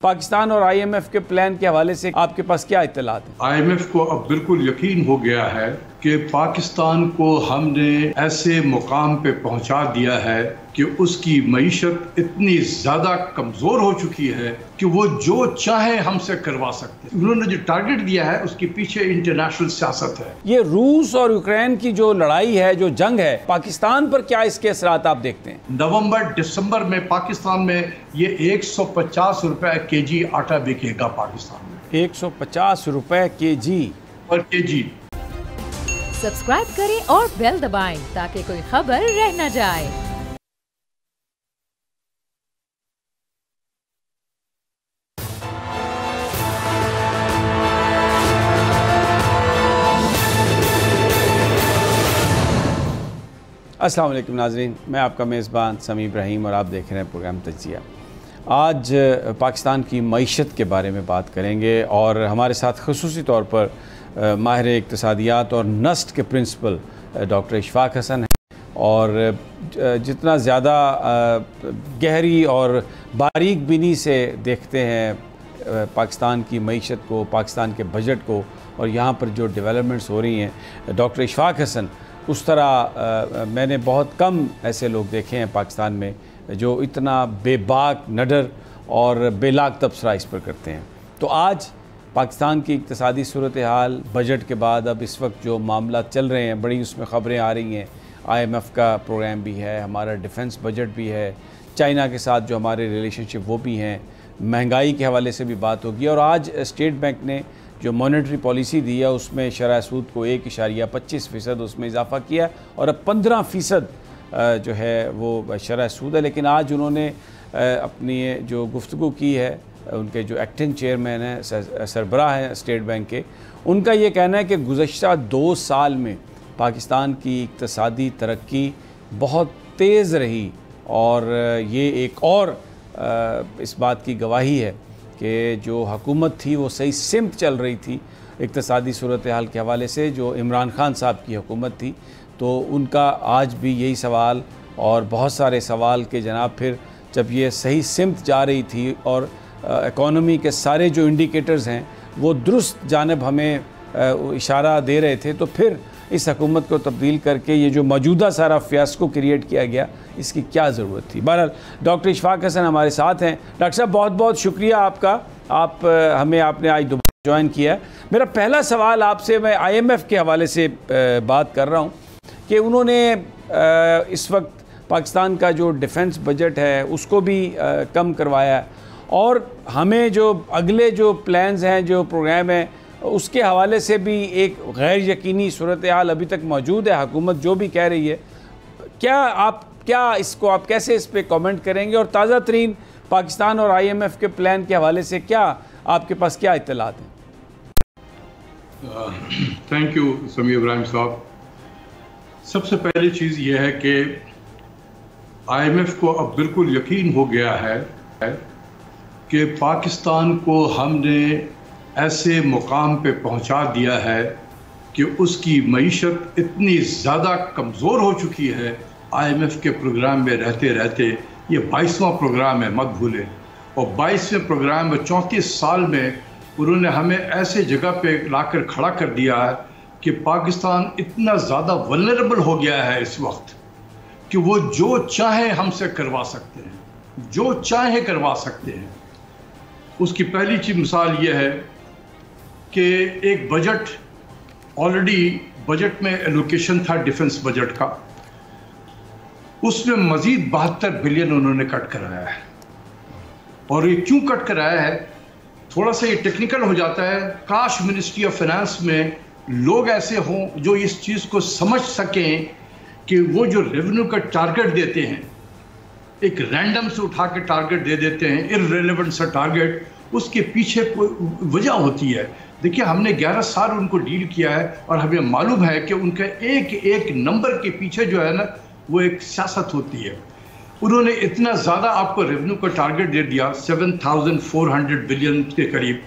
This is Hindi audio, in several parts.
पाकिस्तान और IMF के प्लान के हवाले से आपके पास क्या इत्तलात है? IMF को अब बिल्कुल यकीन हो गया है कि पाकिस्तान को हमने ऐसे मुकाम पे पहुंचा दिया है कि उसकी मईशत इतनी ज़्यादा कमज़ोर हो चुकी है कि वो जो चाहे हमसे करवा सकते हैं। उन्होंने जो टारगेट दिया है उसके पीछे इंटरनेशनल सियासत है। ये रूस और यूक्रेन की जो लड़ाई है, जो जंग है, पाकिस्तान पर क्या इसके असरात आप देखते हैं? नवंबर दिसंबर में पाकिस्तान में ये 150 रुपए केजी आटा बिकेगा पाकिस्तान में। 150 रुपए पर केजी। सब्सक्राइब करें और बेल दबाएं ताकि कोई खबर रह न जाए। अस्सलाम वालेकुम नाज़रीन, मैं आपका मेज़बान समी इब्राहिम और आप देख रहे हैं प्रोग्राम तज्ज़िया। आज पाकिस्तान की मईशत के बारे में बात करेंगे और हमारे साथ ख़ुसूसी तौर पर माहिर इक़्तिसादियात और नस्ट के प्रिंसिपल डॉक्टर इशफाक हसन हैं और जितना ज़्यादा गहरी और बारीक बीनी से देखते हैं पाकिस्तान की मईशत को, पाकिस्तान के बजट को और यहाँ पर जो डेवलपमेंट्स हो रही हैं डॉक्टर इशफाक हसन, उस तरह मैंने बहुत कम ऐसे लोग देखे हैं पाकिस्तान में जो इतना बेबाक, नडर और बेलाग तबसरा इस पर करते हैं। तो आज पाकिस्तान की इक़्तिसादी सूरत हाल, बजट के बाद अब इस वक्त जो मामला चल रहे हैं, बड़ी उसमें ख़बरें आ रही हैं। IMF का प्रोग्राम भी है, हमारा डिफेंस बजट भी है, चाइना के साथ जो हमारे रिलेशनशिप वो भी हैं, महंगाई के हवाले से भी बात होगी। और आज स्टेट बैंक ने जो मॉनेटरी पॉलिसी दी है उसमें शरह सूद को 1.25% उसमें इजाफ़ा किया और अब 15% जो है वो शरह सूद है। लेकिन आज उन्होंने अपनी जो गुफ्तगू की है, उनके जो एक्टिंग चेयरमैन हैं, सरबराह हैं स्टेट बैंक के, उनका ये कहना है कि गुज़श्ता 2 साल में पाकिस्तान की इक़्तिसादी तरक्की बहुत तेज़ रही और ये एक और इस बात की गवाही है कि जो हुकूमत थी वो सही सिमत चल रही थी इक़्तिसादी सूरत हाल के हवाले से। जो इमरान खान साहब की हुकूमत थी तो उनका आज भी यही सवाल और बहुत सारे सवाल के जनाब फिर जब ये सही सिमत जा रही थी और इकॉनमी के सारे जो इंडिकेटर्स हैं वो दुरुस्त जानिब हमें इशारा दे रहे थे, तो फिर इस हुकूमत को तब्दील करके ये जो मौजूदा सारा फ़ियास्को क्रिएट किया गया, इसकी क्या ज़रूरत थी। बहरहाल डॉक्टर इशफाक हसन हमारे साथ हैं। डॉक्टर साहब, बहुत बहुत शुक्रिया आपका, आपने आज दोबारा ज्वाइन किया है। मेरा पहला सवाल आपसे, मैं IMF के हवाले से बात कर रहा हूँ कि उन्होंने इस वक्त पाकिस्तान का जो डिफेंस बजट है उसको भी कम करवाया है और हमें जो अगले जो प्लान्स हैं, जो प्रोग्राम हैं, उसके हवाले से भी एक गैर यकीनी सूरत हाल अभी तक मौजूद है। हुकूमत जो भी कह रही है, आप कैसे इस पर कमेंट करेंगे और ताज़ा तरीन पाकिस्तान और IMF के प्लान के हवाले से क्या आपके पास क्या इत्तलात हैं? थैंक यू समी इब्राहिम साहब। सबसे पहली चीज़ यह है कि IMF को अब बिल्कुल यकीन हो गया है कि पाकिस्तान को हमने ऐसे मुकाम पे पहुंचा दिया है कि उसकी मईशत इतनी ज़्यादा कमज़ोर हो चुकी है। IMF के प्रोग्राम में रहते रहते ये 22वां प्रोग्राम है, मत भूलें, और 22वें प्रोग्राम में 34 साल में उन्होंने हमें ऐसे जगह पे लाकर खड़ा कर दिया है कि पाकिस्तान इतना ज़्यादा वल्नरेबल हो गया है इस वक्त कि वो जो चाहे हमसे करवा सकते हैं, जो चाहे करवा सकते हैं। उसकी पहली चीज मिसाल ये है कि एक बजट, ऑलरेडी बजट में एलोकेशन था डिफेंस बजट का, उसमें मजीद 72 बिलियन उन्होंने कट कराया है। और ये क्यों कट कराया है, थोड़ा सा ये टेक्निकल हो जाता है। काश मिनिस्ट्री ऑफ फाइनेंस में लोग ऐसे हों जो इस चीज़ को समझ सकें कि वो जो रेवेन्यू का टारगेट देते हैं, एक रैंडम से उठा के टारगेट दे देते हैं, इररिलेवेंट सा टारगेट, उसके पीछे कोई वजह होती है। देखिए, हमने 11 साल उनको डील किया है और हमें मालूम है कि उनके एक एक नंबर के पीछे जो है ना, वो एक सियासत होती है। उन्होंने इतना ज़्यादा आपको रेवेन्यू का टारगेट दे दिया, 7400 बिलियन के करीब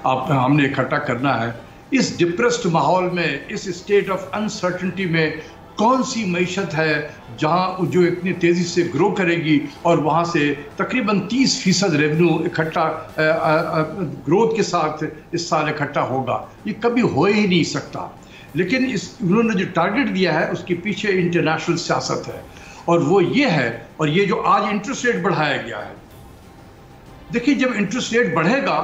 हमने इकट्ठा करना है। इस डिप्रेस्ड माहौल में, इस स्टेट ऑफ अनसर्टनिटी में कौन सी मईशत है जहां जो इतनी तेज़ी से ग्रो करेगी और वहां से तकरीबन 30% रेवेन्यू इकट्ठा ग्रोथ के साथ इस साल इकट्ठा होगा। ये कभी हो ही नहीं सकता। लेकिन उन्होंने जो टारगेट दिया है उसके पीछे इंटरनेशनल सियासत है, और वो ये है, और ये जो आज इंटरेस्ट रेट बढ़ाया गया है, देखिए जब इंटरेस्ट रेट बढ़ेगा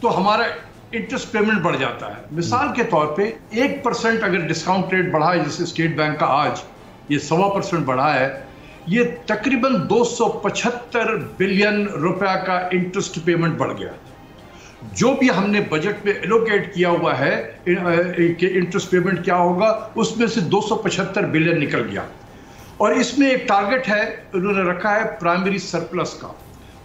तो हमारा इंटरेस्ट पेमेंट बढ़ जाता है। मिसाल के तौर पे 1% अगर डिस्काउंट रेट बढ़ा है, जैसे स्टेट बैंक का आज ये 1.25% बढ़ा है, ये तकरीबन 275 बिलियन रुपया का इंटरेस्ट पेमेंट बढ़ गया। जो भी हमने बजट में एलोकेट किया हुआ है कि इंटरेस्ट पेमेंट क्या होगा, उसमें से 275 बिलियन निकल गया। और इसमें एक टारगेट है उन्होंने रखा है प्राइमरी सरप्लस का,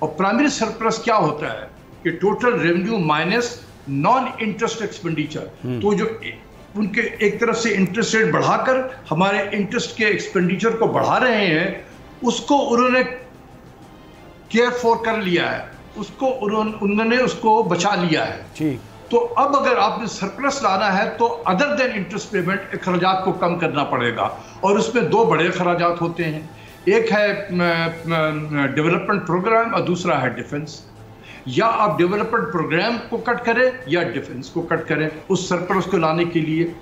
और प्राइमरी सरप्लस क्या होता है कि total revenue minus non interest expenditure. तो जो उनके एक तरफ से इंटरेस्ट रेट बढ़ाकर हमारे इंटरेस्ट के एक्सपेंडिचर को बढ़ा रहे हैं, उसको उन्होंने केयर फॉर कर लिया है, उसको उन्होंने उसको बचा लिया है। ठीक। तो अब अगर आपने सरप्लस लाना है तो अदर देन इंटरेस्ट पेमेंट अखराजात को कम करना पड़ेगा, और उसमें दो बड़े अखराजात होते हैं, एक है डेवलपमेंट प्रोग्राम और दूसरा है डिफेंस। या आप डेवलपमेंट प्रोग्राम को कट करें या डिफेंस को कट करें उस सरप्लस को लाने के लिए।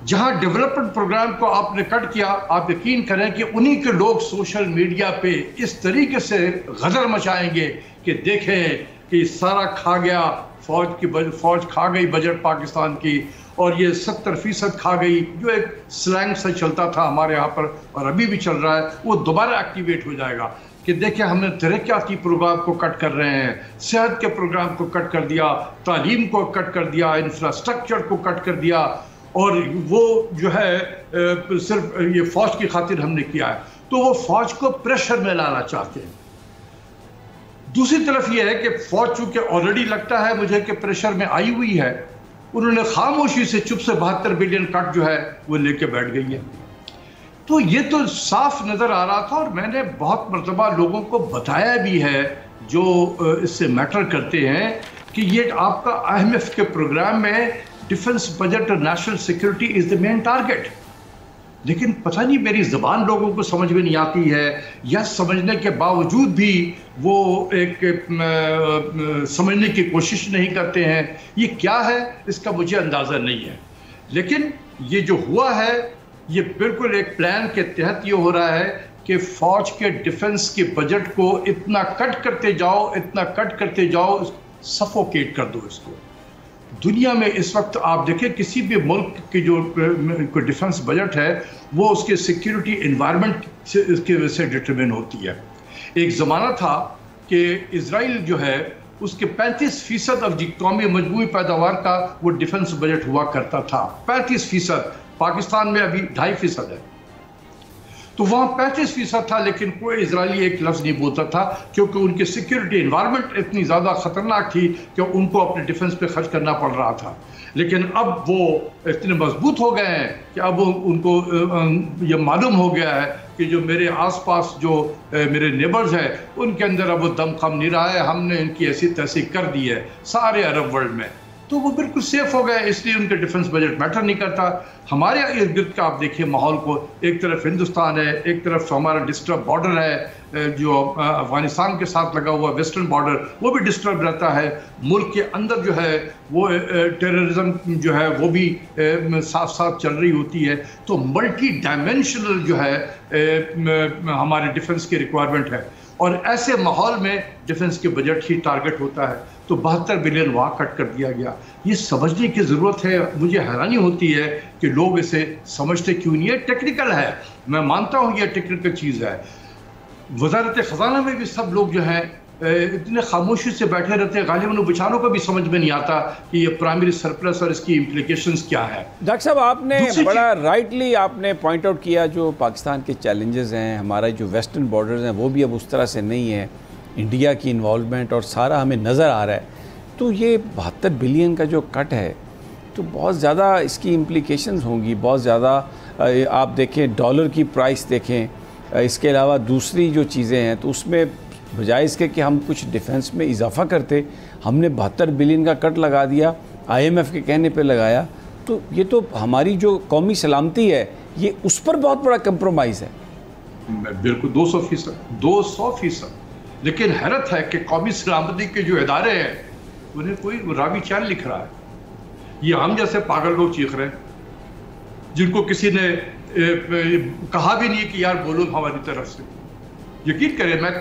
जहां डेवलपमेंट प्रोग्राम को आपने कट किया, आप यकीन करें कि उन्हीं के लोग सोशल मीडिया पे इस तरीके से गदर मचाएंगे कि देखें कि सारा खा गया, फौज खा गई बजट पाकिस्तान की, और ये 70% खा गई, जो एक स्लैंग से चलता था हमारे यहाँ पर और अभी भी चल रहा है, वो दोबारा एक्टिवेट हो जाएगा कि देखिए हमने तरक्याती प्रोग्राम को कट कर रहे हैं, सेहत के प्रोग्राम को कट कर दिया, तालीम को कट कर दिया, इंफ्रास्ट्रक्चर को कट कर दिया, और वो जो है सिर्फ ये फौज की खातिर हमने किया है। तो वो फौज को प्रेशर में लाना चाहते हैं। दूसरी तरफ ये है कि फौज चूंकि ऑलरेडी लगता है मुझे कि प्रेशर में आई हुई है, उन्होंने खामोशी से चुप से 72 बिलियन कट जो है वो लेके बैठ गई है। तो ये तो साफ नजर आ रहा था, और मैंने बहुत मरतबा लोगों को बताया भी है जो इससे मैटर करते हैं कि ये आपका IMF के प्रोग्राम में डिफेंस बजट और national security is the main target. लेकिन पता नहीं मेरी ज़बान लोगों को समझ में नहीं आती है, या समझने के बावजूद भी वो एक समझने की कोशिश नहीं करते हैं। ये क्या है इसका मुझे अंदाज़ा नहीं है, लेकिन ये जो हुआ है ये बिल्कुल एक प्लान के तहत ये हो रहा है कि फौज के डिफेंस के बजट को इतना कट करते जाओ, इतना कट करते जाओ, सफोकेट कर दो इसको। दुनिया में इस वक्त आप देखें किसी भी मुल्क की जो डिफेंस बजट है वो उसके सिक्योरिटी इन्वायरमेंट से इसकी वजह से डिटरमिन होती है। एक ज़माना था कि इजराइल जो है उसके 35% ऑफ कौमी मजमूई पैदावार का वो डिफेंस बजट हुआ करता था। 35%। पाकिस्तान में अभी 2.5% है, तो वहाँ 35% था, लेकिन कोई इजरायली एक लफ्ज़ नहीं बोलता था, क्योंकि उनकी सिक्योरिटी इन्वायरमेंट इतनी ज़्यादा ख़तरनाक थी कि उनको अपने डिफेंस पे खर्च करना पड़ रहा था। लेकिन अब वो इतने मजबूत हो गए हैं कि अब उनको ये मालूम हो गया है कि जो मेरे आसपास जो मेरे नेबर्स हैं उनके अंदर अब वो दम खम नहीं रहा है, हमने इनकी ऐसी तैसी कर दी है सारे अरब वर्ल्ड में, तो वो बिल्कुल सेफ हो गए, इसलिए उनके डिफेंस बजट मैटर नहीं करता। हमारे इर्द गिर्द का आप देखिए माहौल को, एक तरफ हिंदुस्तान है, एक तरफ हमारा डिस्टर्ब बॉर्डर है जो अफगानिस्तान के साथ लगा हुआ वेस्टर्न बॉर्डर, वो भी डिस्टर्ब रहता है। मुल्क के अंदर जो है वो टेररिज्म जो है वो भी साथ साथ चल रही होती है। तो मल्टी डायमेंशनल जो है हमारे डिफेंस की रिक्वायरमेंट है, और ऐसे माहौल में डिफेंस के बजट ही टारगेट होता है। तो 72 बिलियन वहाँ कट कर दिया गया। ये समझने की ज़रूरत है। मुझे हैरानी होती है कि लोग इसे समझते क्यों नहीं है। टेक्निकल है, मैं मानता हूँ ये टेक्निकल चीज़ है। वज़ारत ख़ज़ाना में भी सब लोग जो हैं इतने खामोशी से बैठे रहते हैं, गालिबन बेचारों को भी समझ में नहीं आता कि ये प्राइमरी सरप्लस और इसकी इम्प्लीकेशंस क्या है। डॉक्टर साहब, आपने बड़ा राइटली आपने पॉइंट आउट किया जो पाकिस्तान के चैलेंजेस हैं, हमारा जो वेस्टर्न बॉर्डर्स हैं वो भी अब उस तरह से नहीं है, इंडिया की इन्वॉल्वमेंट और सारा हमें नज़र आ रहा है। तो ये 72 बिलियन का जो कट है तो बहुत ज़्यादा इसकी इम्प्लीकेशंस होंगी, बहुत ज़्यादा। आप देखें डॉलर की प्राइस देखें, इसके अलावा दूसरी जो चीज़ें हैं, तो उसमें बजाय इसके कि हम कुछ डिफेंस में इजाफा करते, हमने 72 बिलियन का कट लगा दिया, IMF के कहने पे लगाया, तो ये तो हमारी जो कौमी सलामती है ये उस पर बहुत बड़ा कंप्रोमाइज़ है। बिल्कुल 200%। लेकिन हैरत है कि कौमी सलामती के जो इदारे हैं उन्हें कोई रावी चांद लिख रहा है। ये हम जैसे पागल लोग चीख रहे हैं जिनको किसी ने कहा भी नहीं कि यार बोलो हमारी तरफ से। यकीन करें, मैं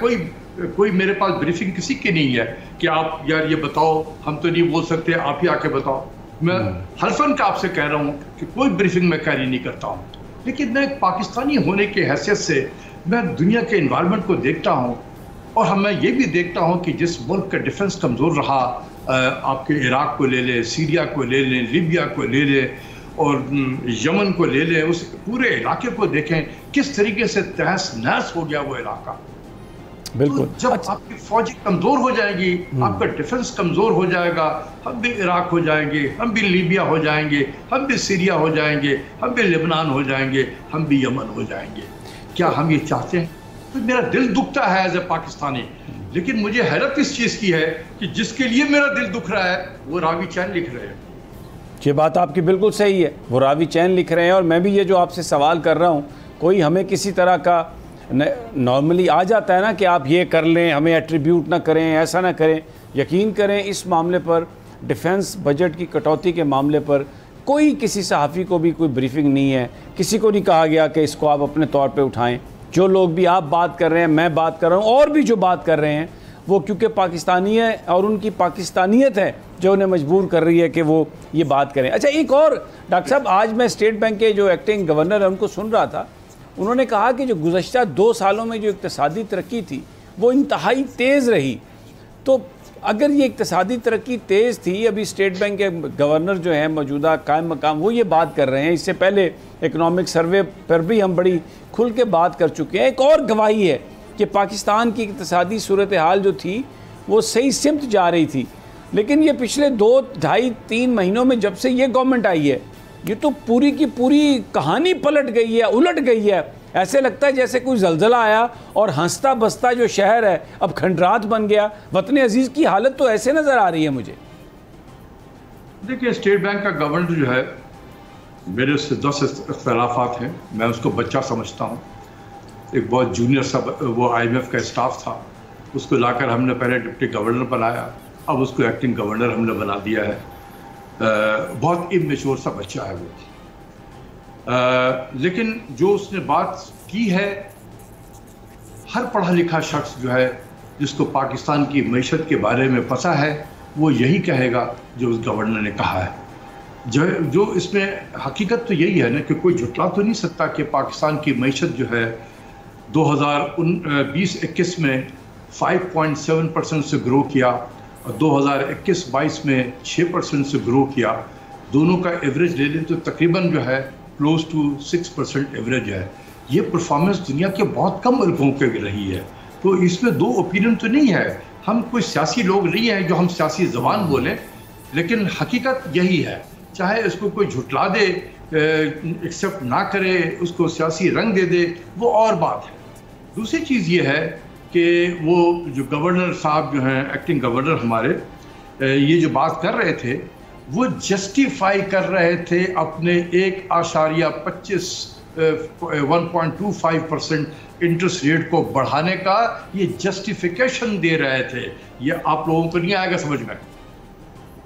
कोई मेरे पास ब्रीफिंग किसी की नहीं है कि आप यार ये बताओ, हम तो नहीं बोल सकते, आप ही आके बताओ। मैं हल्फन का आपसे कह रहा हूँ कि कोई ब्रीफिंग मैं कैरी नहीं करता हूँ, लेकिन मैं एक पाकिस्तानी होने की हैसियत से मैं दुनिया के इन्वायरमेंट को देखता हूँ और मैं ये भी देखता हूँ कि जिस मुल्क का डिफेंस कमज़ोर रहा, आपके इराक को ले लें, सीरिया को ले लें, लीबिया को ले लें और यमन को ले लें, उस पूरे इलाके को देखें किस तरीके से तहस नहस हो गया वो इलाका। बिल्कुल। तो जब आपकी फौजी कमज़ोर हो जाएगी, आपका डिफेंस कमज़ोर हो जाएगा, हम भी इराक हो जाएंगे, हम भी लीबिया हो जाएंगे, हम भी सीरिया हो जाएंगे, हम भी लेबनान हो जाएंगे, हम भी यमन हो जाएंगे। क्या हम ये चाहते हैं? तो मेरा दिल दुखता है एज ए पाकिस्तानी, लेकिन मुझे हैरत इस चीज़ की है कि जिसके लिए मेरा दिल दुख रहा है वो रावी चैन लिख रहे हैं। ये बात आपकी बिल्कुल सही है, वो रावी चैन लिख रहे हैं। और मैं भी ये जो आपसे सवाल कर रहा हूँ, कोई हमें किसी तरह का नॉर्मली आ जाता है ना कि आप ये कर लें, हमें एट्रीब्यूट ना करें, ऐसा ना करें। यकीन करें इस मामले पर, डिफेंस बजट की कटौती के मामले पर कोई किसी सहाफ़ी को भी कोई ब्रीफिंग नहीं है, किसी को नहीं कहा गया कि इसको आप अपने तौर पे उठाएं। जो लोग भी आप बात कर रहे हैं, मैं बात कर रहा हूँ, और भी जो बात कर रहे हैं वो क्योंकि पाकिस्तानी है और उनकी पाकिस्तानियत है जो उन्हें मजबूर कर रही है कि वो ये बात करें। अच्छा, एक और डॉक्टर साहब, आज मैं स्टेट बैंक के जो एक्टिंग गवर्नर है उनको सुन रहा था, उन्होंने कहा कि जो गुज़श्ता 2 सालों में जो इक़्तिसादी तरक्की थी वो इंतहाई तेज़ रही। तो अगर ये इक़्तिसादी तरक्की तेज़ थी, अभी स्टेट बैंक के गवर्नर जो हैं मौजूदा कायम मकाम वो ये बात कर रहे हैं, इससे पहले इकनॉमिक सर्वे पर भी हम बड़ी खुल के बात कर चुके हैं। एक और गवाही है कि पाकिस्तान की इक़्तिसादी सूरत हाल जो थी वो सही सिमत जा रही थी, लेकिन ये पिछले 2, 2.5, 3 महीनों में जब से ये गवर्नमेंट आई है, ये तो पूरी की पूरी कहानी पलट गई है, उलट गई है। ऐसे लगता है जैसे कोई जलजला आया और हंसता बसता जो शहर है अब खंडरात बन गया। वतन अजीज़ की हालत तो ऐसे नज़र आ रही है मुझे। देखिए, स्टेट बैंक का गवर्नर जो है, मेरे उससे 10 इख्तलाफात हैं, मैं उसको बच्चा समझता हूँ। एक बहुत जूनियर सा वो IMF का स्टाफ था, उसको लाकर हमने पहले डिप्टी गवर्नर बनाया, अब उसको एक्टिंग गवर्नर हमने बना दिया है। बहुत इमेच्योर सा बच्चा है वो, लेकिन जो उसने बात की है, हर पढ़ा लिखा शख्स जो है जिसको पाकिस्तान की मईशत के बारे में पता है वो यही कहेगा जो उस गवर्नर ने कहा है। जो इसमें हकीकत तो यही है ना कि कोई झुटला तो नहीं सकता कि पाकिस्तान की मईशत जो है 2020-21 में 5.7% से ग्रो किया और 2021-22 में 6% से ग्रो किया। दोनों का एवरेज ले लें तो तकरीबन जो है क्लोज टू 6% एवरेज है। ये परफॉर्मेंस दुनिया के बहुत कम मुल्कों के रही है। तो इसमें 2 ओपिनियन तो नहीं है। हम कोई सियासी लोग नहीं हैं जो हम सियासी ज़बान बोलें, लेकिन हकीकत यही है। चाहे इसको कोई झुटला दे, एक्सेप्ट ना करे, उसको सियासी रंग दे दे, वो और बात है। दूसरी चीज़ ये है कि वो जो गवर्नर साहब जो हैं, एक्टिंग गवर्नर हमारे, ये जो बात कर रहे थे वो जस्टिफाई कर रहे थे अपने 1.25% इंटरेस्ट रेट को बढ़ाने का, ये जस्टिफिकेशन दे रहे थे। ये आप लोगों को नहीं आएगा समझ में,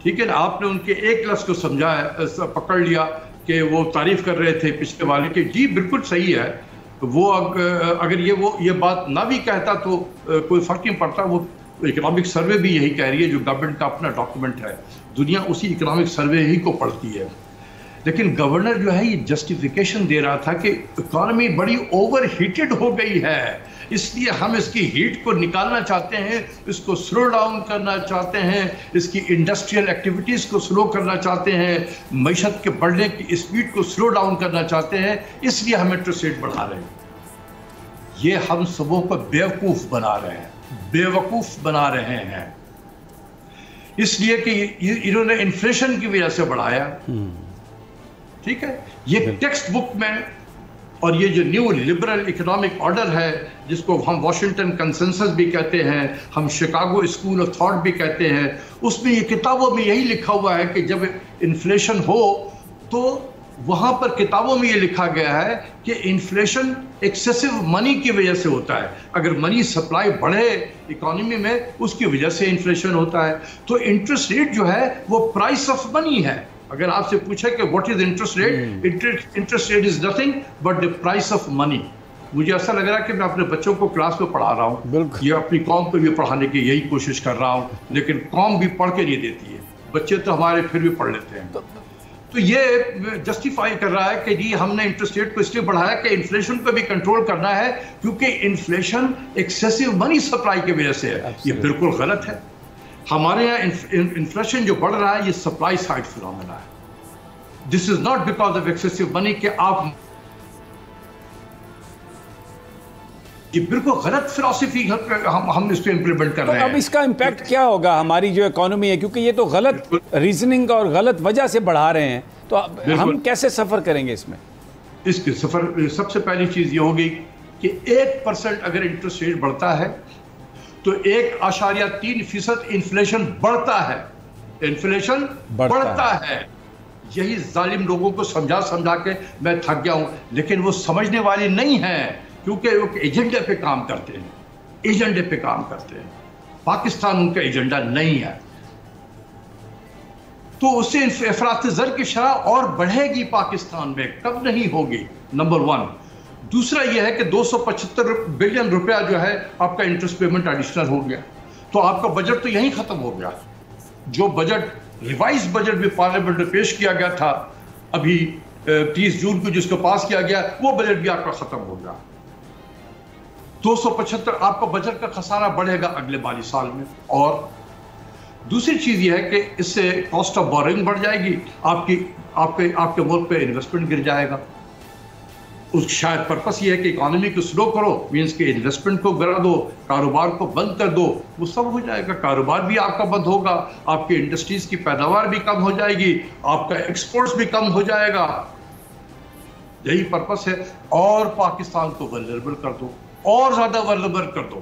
ठीक है ना? आपने उनके एक लफ्ज़ को समझा, पकड़ लिया कि वो तारीफ़ कर रहे थे पिछले वाले के। जी बिल्कुल सही है, वो अगर ये बात ना भी कहता तो कोई फ़र्क नहीं पड़ता। वो इकोनॉमिक सर्वे भी यही कह रही है, जो गवर्नमेंट का अपना डॉक्यूमेंट है, दुनिया उसी इकोनॉमिक सर्वे ही को पढ़ती है। लेकिन गवर्नर जो है ये जस्टिफिकेशन दे रहा था कि इकोनॉमी बड़ी ओवर हीटेड हो गई है, इसलिए हम इसकी हीट को निकालना चाहते हैं, इसको स्लो डाउन करना चाहते हैं, इसकी इंडस्ट्रियल एक्टिविटीज़ को स्लो करना चाहते हैं, मईशत के बढ़ने की स्पीड को स्लो डाउन करना चाहते हैं, इसलिए हम इंटरेस्ट रेट बढ़ा रहे हैं। ये हम सबों को बेवकूफ़ बना रहे हैं, बेवकूफ़ बना रहे हैं, इसलिए कि इन्होंने इन्फ्लेशन की वजह से बढ़ाया। ठीक है, ये टेक्स्ट बुक में, और ये जो न्यू लिबरल इकोनॉमिक ऑर्डर है जिसको हम वॉशिंगटन कंसेंसस भी कहते हैं, हम शिकागो स्कूल ऑफ थॉट भी कहते हैं, उसमें ये किताबों में यही लिखा हुआ है कि जब इन्फ्लेशन हो तो वहां पर किताबों में ये लिखा गया है कि इन्फ्लेशन एक्सेसिव मनी की वजह से होता है। अगर मनी सप्लाई बढ़े इकोनॉमी में, उसकी वजह से इन्फ्लेशन होता है। तो इंटरेस्ट रेट जो है वो प्राइस ऑफ मनी है। अगर आपसे पूछे कि what is interest rate, interest rate is nothing but the price of money. मुझे ऐसा लग रहा है कि मैं अपने बच्चों को क्लास में पढ़ा रहा हूँ, ये अपनी कौम को भी पढ़ाने की यही कोशिश कर रहा हूँ, लेकिन कौम भी पढ़ के नहीं देती है। बच्चे तो हमारे फिर भी पढ़ लेते हैं। तो ये जस्टिफाई कर रहा है कि जी हमने इंटरेस्ट रेट को इसलिए बढ़ाया कि इन्फ्लेशन को भी कंट्रोल करना है, क्योंकि इन्फ्लेशन एक्सेसिव मनी सप्लाई की वजह से है। ये बिल्कुल गलत है। हमारे यहाँ इन्फ्लेशन जो बढ़ रहा है ये सप्लाई साइड फिनोमेना है। This is not because of excessive money कि आप, ये बिल्कुल गलत फिलॉसफी हम इस पे इम्प्लीमेंट कर रहे हैं। अब इसका इम्पैक्ट क्या होगा हमारी जो इकोनॉमी है, क्योंकि ये तो गलत रीजनिंग और गलत वजह से बढ़ा रहे हैं, तो हम कैसे सफर करेंगे इसमें? इसके सफर सबसे पहली चीज ये होगी कि 1% अगर इंटरेस्ट रेट बढ़ता है तो 1.3% इन्फ्लेशन बढ़ता है। इन्फ्लेशन बढ़ता है। यही जालिम लोगों को समझा समझा के मैं थक गया हूं, लेकिन वो समझने वाली नहीं है, क्योंकि वो एजेंडे पे काम करते हैं। एजेंडे पे काम करते हैं। पाकिस्तान उनका एजेंडा नहीं है, तो उससे अफरात ज़र की शरह और बढ़ेगी पाकिस्तान में, कब नहीं होगी, नंबर 1। दूसरा यह है कि 275 बिलियन रुपया जो है आपका इंटरेस्ट पेमेंट एडिशनल हो गया, तो आपका बजट तो यहीं खत्म हो गया। जो बजट, रिवाइज बजट भी पार्लियामेंट में पेश किया गया था अभी 30 जून को, जिसको पास किया गया, वो बजट भी आपका खत्म हो गया। 275 आपका बजट का खसारा बढ़ेगा अगले माली साल में। और दूसरी चीज यह है कि इससे कॉस्ट ऑफ बोरिंग बढ़ जाएगी, आपके मुल्क पे इन्वेस्टमेंट गिर जाएगा। उस शायद पर्पस ये है कि इकोनॉमी को स्लो करो, मींस कि इन्वेस्टमेंट को गिरा दो, कारोबार को बंद कर दो, वो सब हो जाएगा। कारोबार भी आपका बंद होगा, आपकी इंडस्ट्रीज की पैदावार भी कम हो जाएगी, आपका एक्सपोर्ट्स भी कम हो जाएगा। यही पर्पस है। और पाकिस्तान को वल्नरेबल कर दो, और ज्यादा वल्नरेबल कर दो।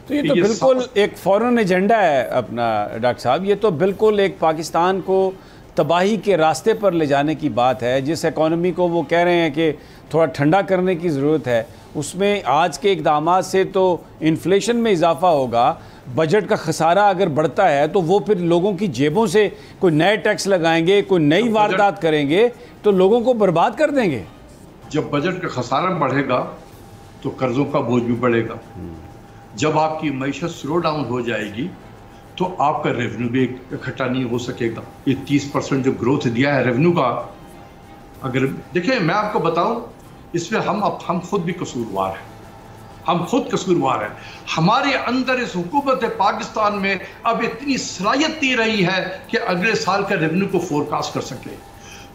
तो ये तो बिल्कुल एक फॉरेन एजेंडा है अपना डॉक्टर साहब। ये तो बिल्कुल एक पाकिस्तान को तबाही के रास्ते पर ले जाने की बात है। जिस इकॉनमी को वो कह रहे हैं कि थोड़ा ठंडा करने की ज़रूरत है, उसमें आज के इक़दामात से तो इन्फ्लेशन में इजाफा होगा। बजट का खसारा अगर बढ़ता है तो वो फिर लोगों की जेबों से कोई नए टैक्स लगाएंगे, कोई नई वारदात करेंगे, तो लोगों को बर्बाद कर देंगे। जब बजट का खसारा बढ़ेगा तो कर्जों का बोझ भी बढ़ेगा। जब आपकी मईशत स्लो डाउन हो जाएगी तो आपका रेवेन्यू भी इकट्ठा नहीं हो सकेगा। ये 30% जो ग्रोथ दिया है रेवेन्यू का, अगर देखिए मैं आपको बताऊं, इसमें हम खुद भी कसूरवार हैं। हम खुद कसूरवार हैं। हमारे अंदर इस हुकूमत पाकिस्तान में अब इतनी सलाहियत नहीं रही है कि अगले साल का रेवेन्यू को फोरकास्ट कर सके।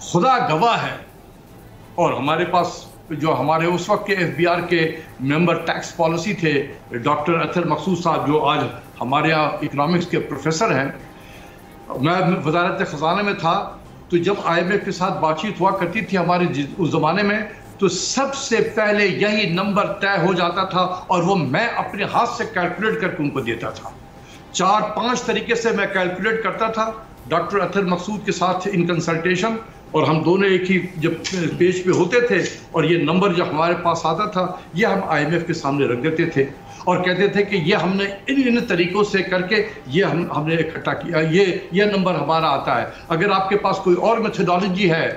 खुदा गवाह है। और हमारे पास जो हमारे उस वक्त के FBR के मेंबर टैक्स पॉलिसी थे, डॉक्टर अतर मकसूद साहब, जो आज हमारे यहाँ इकोनॉमिक्स के प्रोफेसर हैं, मैं वजारत ख़जाना में था, तो जब IMF के साथ बातचीत हुआ करती थी हमारे उस ज़माने में, तो सबसे पहले यही नंबर तय हो जाता था और वो मैं अपने हाथ से कैलकुलेट करके उनको देता था। 4-5 तरीके से मैं कैलकुलेट करता था डॉक्टर अतर मकसूद के साथ इन कंसल्टेशन, और हम दोनों एक ही जब पेज पे होते थे, और ये नंबर जब हमारे पास आता था ये हम IMF के सामने रख देते थे और कहते थे कि ये हमने इन तरीकों से करके ये हमने इकट्ठा किया, ये नंबर हमारा आता है। अगर आपके पास कोई और मेथोडोलॉजी है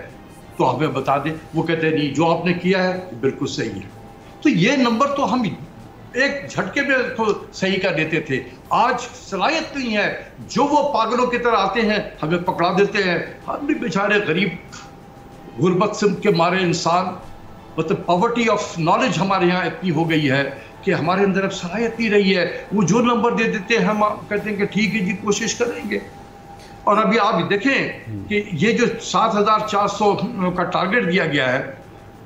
तो हमें बता दें। वो कहते हैं नहीं, जो आपने किया है बिल्कुल सही है। तो ये नंबर तो हम एक झटके में तो सही कर देते थे। आज सलाहियत नहीं है। जो वो पागलों की तरह आते हैं हमें पकड़ा देते हैं। हम भी बेचारे गरीब गुर्बत से के मारे इंसान, मतलब पॉवर्टी ऑफ नॉलेज हमारे यहाँ इतनी हो गई है कि हमारे अंदर अब सलाहियत नहीं रही है। वो जो नंबर दे देते हैं हम कहते हैं कि ठीक है जी, कोशिश करेंगे। और अभी आप देखें कि ये जो 7,400 का टारगेट दिया गया है,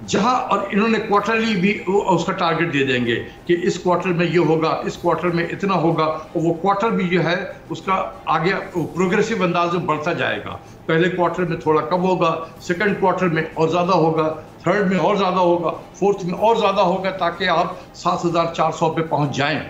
जहां, और इन्होंने क्वार्टरली भी उसका टारगेट दे देंगे कि इस क्वार्टर में ये होगा, इस क्वार्टर में इतना होगा, और वो क्वार्टर भी जो है उसका आगे प्रोग्रेसिव अंदाज में बढ़ता जाएगा। पहले क्वार्टर में थोड़ा कम होगा, सेकंड क्वार्टर में और ज़्यादा होगा, थर्ड में और ज़्यादा होगा, फोर्थ में और ज़्यादा होगा, ताकि आप 7,400 पे पहुंच जाएं।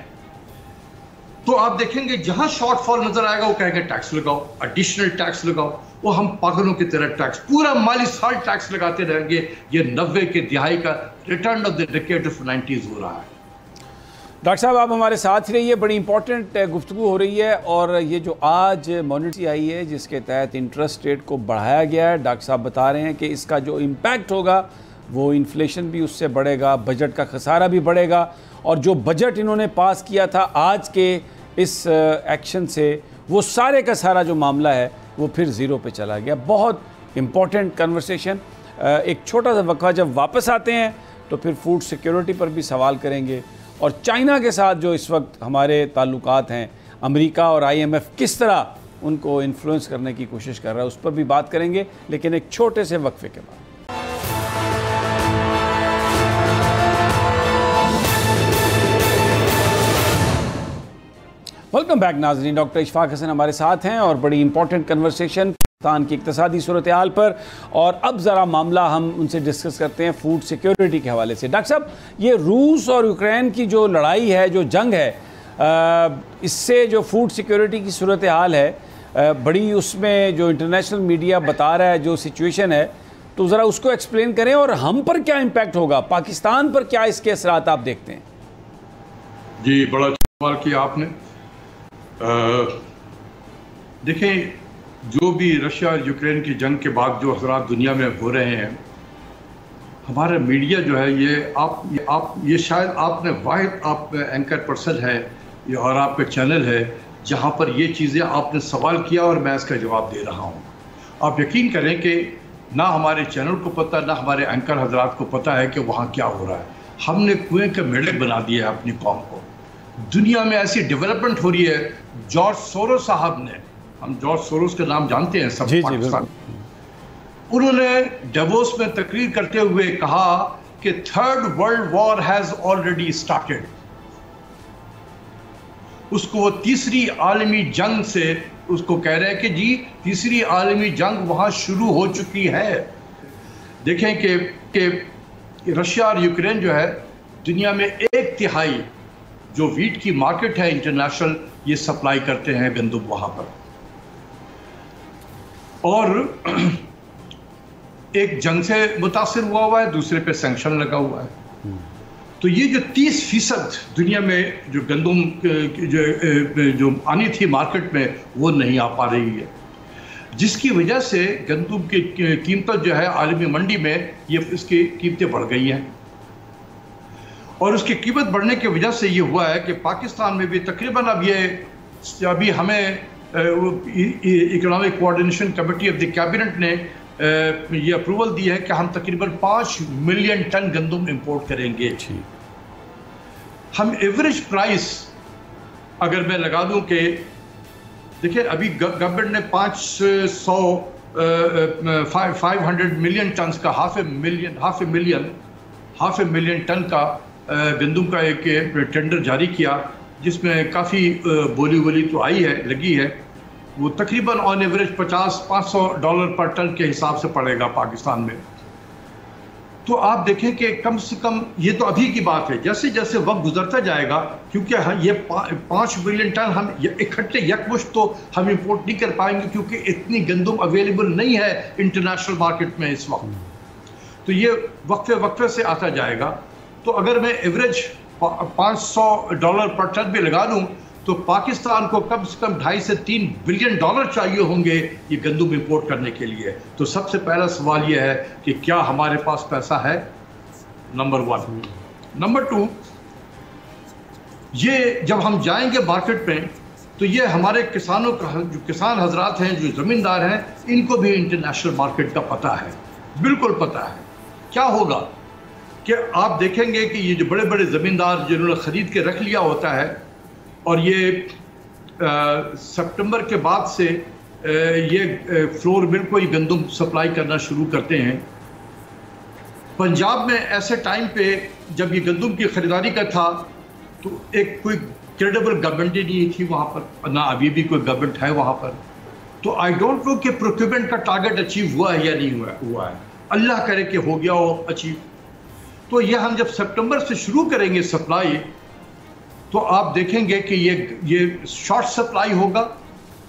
तो आप देखेंगे जहां शॉर्टफॉल नजर आएगा वो कहेंगे टैक्स लगाओ, एडिशनल टैक्स लगाओ, वो हम पागलों की तरह टैक्स, पूरा माली साल टैक्स लगाते रहेंगे। ये 90 के दिहाई का return of the decade of 90s हो रहा है। डॉक्टर साहब आप हमारे साथ ही रहिए, बड़ी इंपॉर्टेंट गुफ्तगू हो रही है। और ये जो आज मॉनिटरी आई है जिसके तहत इंटरेस्ट रेट को बढ़ाया गया है, डॉक्टर साहब बता रहे हैं कि इसका जो इम्पैक्ट होगा वो इन्फ्लेशन भी उससे बढ़ेगा, बजट का खसारा भी बढ़ेगा, और जो बजट इन्होंने पास किया था आज के इस एक्शन से वो सारे का सारा जो मामला है वो फिर ज़ीरो पे चला गया। बहुत इम्पॉर्टेंट कन्वर्सेशन। एक छोटा सा वक्फा, जब वापस आते हैं तो फिर फूड सिक्योरिटी पर भी सवाल करेंगे, और चाइना के साथ जो इस वक्त हमारे ताल्लुकात हैं, अमेरिका और IMF किस तरह उनको इन्फ्लुएंस करने की कोशिश कर रहा है, उस पर भी बात करेंगे, लेकिन एक छोटे से वक्फे के बाद। वेलकम बैक नाज़रीन, डॉक्टर इशफाक हसन हमारे साथ हैं और बड़ी इंपॉर्टेंट कन्वर्सेशन पाकिस्तान की इक़्तिसादी सूरत हाल पर। और अब ज़रा मामला हम उनसे डिस्कस करते हैं फूड सिक्योरिटी के हवाले से। डॉक्टर साहब, ये रूस और यूक्रेन की जो लड़ाई है, जो जंग है, इससे जो फूड सिक्योरिटी की सूरत हाल है बड़ी, उसमें जो इंटरनेशनल मीडिया बता रहा है जो सिचुएशन है, तो ज़रा उसको एक्सप्लेन करें और हम पर क्या इम्पैक्ट होगा, पाकिस्तान पर क्या इसके असरात आप देखते हैं? जी, बड़ा सवाल किया आपने। देखें, जो भी रशिया और यूक्रेन की जंग के बाद जो असरात दुनिया में हो रहे हैं, हमारा मीडिया जो है ये शायद आपने वाहिद आप एंकर पर्सन है और आपका चैनल है जहां पर ये चीज़ें आपने सवाल किया और मैं इसका जवाब दे रहा हूं। आप यकीन करें कि ना हमारे चैनल को पता, ना हमारे एंकर हजरात को पता है कि वहाँ क्या हो रहा है। हमने कुएं का मेढक बना दिया है अपनी कौम को। दुनिया में ऐसी डेवलपमेंट हो रही है। जॉर्ज सोरोस साहब ने, हम जॉर्ज सोरोस का नाम जानते हैं सब, पाकिस्तान, उन्होंने डेवोस में तकरीर करते हुए कहा कि third world war has already started. उसको वो तीसरी आलमी जंग से उसको कह रहे हैं कि जी तीसरी आलमी जंग वहां शुरू हो चुकी है। देखें कि रशिया और यूक्रेन जो है दुनिया में 1/3 जो वीट की मार्केट है इंटरनेशनल, ये सप्लाई करते हैं गंदम वहां पर। और एक जंग से मुतासिर हुआ है, दूसरे पे सैंक्शन लगा हुआ है। तो ये जो 30% दुनिया में जो गंदम जो आनी थी मार्केट में, वो नहीं आ पा रही है, जिसकी वजह से गंदम की कीमत जो है आलमी मंडी में ये इसकी कीमतें बढ़ गई हैं। और उसकी कीमत बढ़ने की वजह से ये हुआ है कि पाकिस्तान में भी तकरीबन अभी हमें economic coordination committee of the cabinet ने ये अप्रूवल दी है कि हम तकरीबन 5 मिलियन टन गंदम इंपोर्ट करेंगे। हम एवरेज प्राइस अगर मैं लगा दूं कि देखिए अभी गवर्नमेंट ने 500 मिलियन टन का हाफ ए मिलियन टन का गंदम का एक टेंडर जारी किया, जिसमें काफ़ी बोली तो आई है, लगी है। वो तकरीबन ऑन एवरेज $500 पर टन के हिसाब से पड़ेगा पाकिस्तान में। तो आप देखें कि कम से कम ये तो अभी की बात है, जैसे जैसे वक्त गुजरता जाएगा, क्योंकि ये 5 मिलियन टन हम इकट्ठे यकमुश्त तो हम इंपोर्ट नहीं कर पाएंगे, क्योंकि इतनी गंदम अवेलेबल नहीं है इंटरनेशनल मार्केट में इस वक्त। तो ये वक्फे से आता जाएगा। तो अगर मैं एवरेज $500 पर टन भी लगा दूं तो पाकिस्तान को कम से कम $2.5 से $3 बिलियन चाहिए होंगे ये गंदम इंपोर्ट करने के लिए। तो सबसे पहला सवाल ये है कि क्या हमारे पास पैसा है, नंबर 1। नंबर 2, ये जब हम जाएंगे मार्केट में तो ये हमारे किसानों का, जो किसान हजरात हैं, जो ज़मींदार हैं, इनको भी इंटरनेशनल मार्केट का पता है, बिल्कुल पता है। क्या होगा कि आप देखेंगे कि ये जो बड़े बड़े ज़मींदार जिन्होंने ख़रीद के रख लिया होता है, और ये सितंबर के बाद से ये फ्लोर मिल को ही गंदम सप्लाई करना शुरू करते हैं। पंजाब में ऐसे टाइम पे जब ये गंदम की ख़रीदारी का था तो एक कोई क्रेडिबल गवर्नमेंट ही नहीं थी वहाँ पर, ना अभी भी कोई गवर्नमेंट है वहाँ पर। तो आई डोंट नो कि प्रोक्योरमेंट का टारगेट अचीव हुआ है या नहीं हुआ है। अल्लाह करे कि हो गया हो अचीव। तो ये हम जब सितंबर से शुरू करेंगे सप्लाई, तो आप देखेंगे कि ये शॉर्ट सप्लाई होगा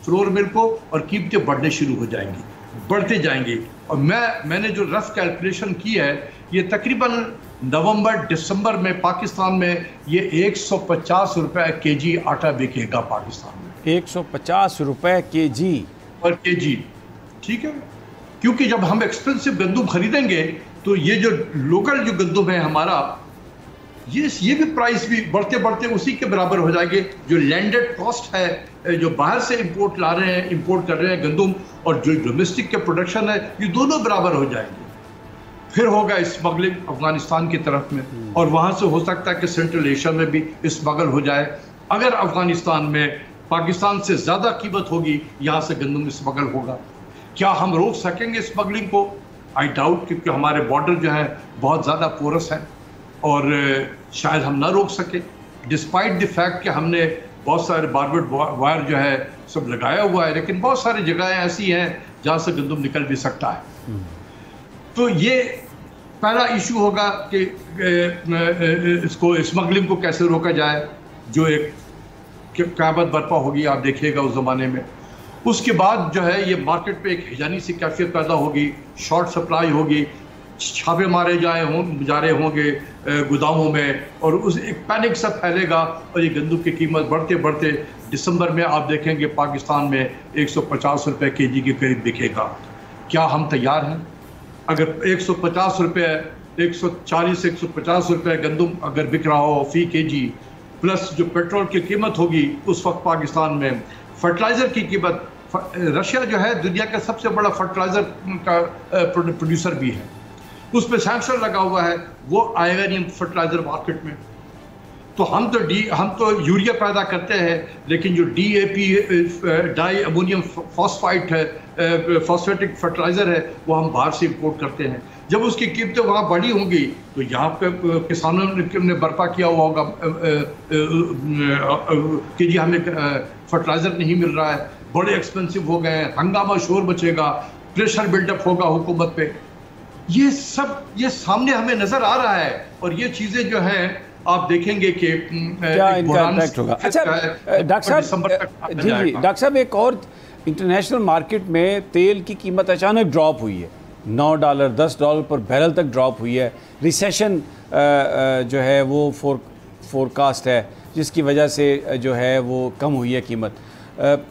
फ्लोर मिल को और कीमतें बढ़ने शुरू हो जाएंगी, बढ़ते जाएंगी। और मैंने जो रफ कैलकुलेशन की है, ये तकरीबन नवंबर दिसंबर में पाकिस्तान में ये 150 रुपए केजी आटा बिकेगा पाकिस्तान में। 150 रुपए केजी पर केजी, ठीक है। क्योंकि जब हम एक्सपेंसिव गंदम खरीदेंगे तो ये जो लोकल जो गंदम है हमारा, ये भी प्राइस भी बढ़ते बढ़ते उसी के बराबर हो जाएंगे। जो लैंडेड कॉस्ट है, जो बाहर से इंपोर्ट कर रहे हैं गंदम, और जो डोमेस्टिक के प्रोडक्शन है, ये दोनों बराबर हो जाएंगे। फिर होगा स्मगलिंग अफगानिस्तान की तरफ में, और वहां से हो सकता है कि सेंट्रल एशिया में भी स्मगल हो जाए। अगर अफगानिस्तान में पाकिस्तान से ज्यादा कीमत होगी, यहाँ से गंदम स्मगल होगा। क्या हम रोक सकेंगे स्मगलिंग को? आई डाउट, क्योंकि हमारे बॉर्डर जो है बहुत ज़्यादा पोरस है और शायद हम ना रोक सके, डिस्पाइट द फैक्ट कि हमने बहुत सारे बारबेड वायर जो है सब लगाया हुआ है, लेकिन बहुत सारी जगहें ऐसी हैं जहाँ से गंदम निकल भी सकता है। तो ये पहला इशू होगा कि इसको स्मगलिंग को कैसे रोका जाए, जो एक क़यामत बर्पा होगी, आप देखिएगा उस ज़माने में। उसके बाद जो है ये मार्केट पे एक हिजानी सी कैफियत पैदा होगी, शॉर्ट सप्लाई होगी, छापे मारे जा रहे होंगे गोदामों में, और उस एक पैनिक सा फैलेगा और ये गंदम की कीमत बढ़ते बढ़ते दिसंबर में आप देखेंगे पाकिस्तान में 150 रुपये केजी के करीब बिकेगा। क्या हम तैयार हैं? अगर 150 रुपये, 140-150 रुपये गंदम अगर बिक रहा हो फी केजी, प्लस जो पेट्रोल की कीमत होगी उस वक्त पाकिस्तान में, फर्टिलाइज़र की कीमत, रशिया जो है दुनिया का सबसे बड़ा फर्टिलाइज़र का प्रोड्यूसर भी है, उस पर सैंक्शन लगा हुआ है, वो आएगा नहीं फर्टिलाइज़र मार्केट में। तो हम तो यूरिया पैदा करते हैं, लेकिन जो DAP डाई अमोनियम फॉस्फाइट है, फॉस्फेटिक फर्टिलाइज़र है, वो हम बाहर से इंपोर्ट करते हैं। जब उसकी कीमतें वहाँ बढ़ी होंगी तो यहाँ पे किसानों ने बर्पा किया हुआ होगा कि जी हमें फर्टिलाइज़र नहीं मिल रहा है, बड़े एक्सपेंसिव हो गए हैं, हंगामा शोर मचेगा, प्रेशर बिल्डअप होगा हुकूमत पे। ये सब ये सामने हमें नज़र आ रहा है, और ये चीज़ें जो हैं आप देखेंगे कि क्या इनका इम्पैक्ट होगा। अच्छा डॉक्टर साहब, जी डॉक्टर साहब, एक और इंटरनेशनल मार्केट में तेल की कीमत अचानक ड्रॉप हुई है, $9 $10 पर बैरल तक ड्रॉप हुई है। रिसेशन जो है वो फोरकास्ट है, जिसकी वजह से जो है वो कम हुई है कीमत।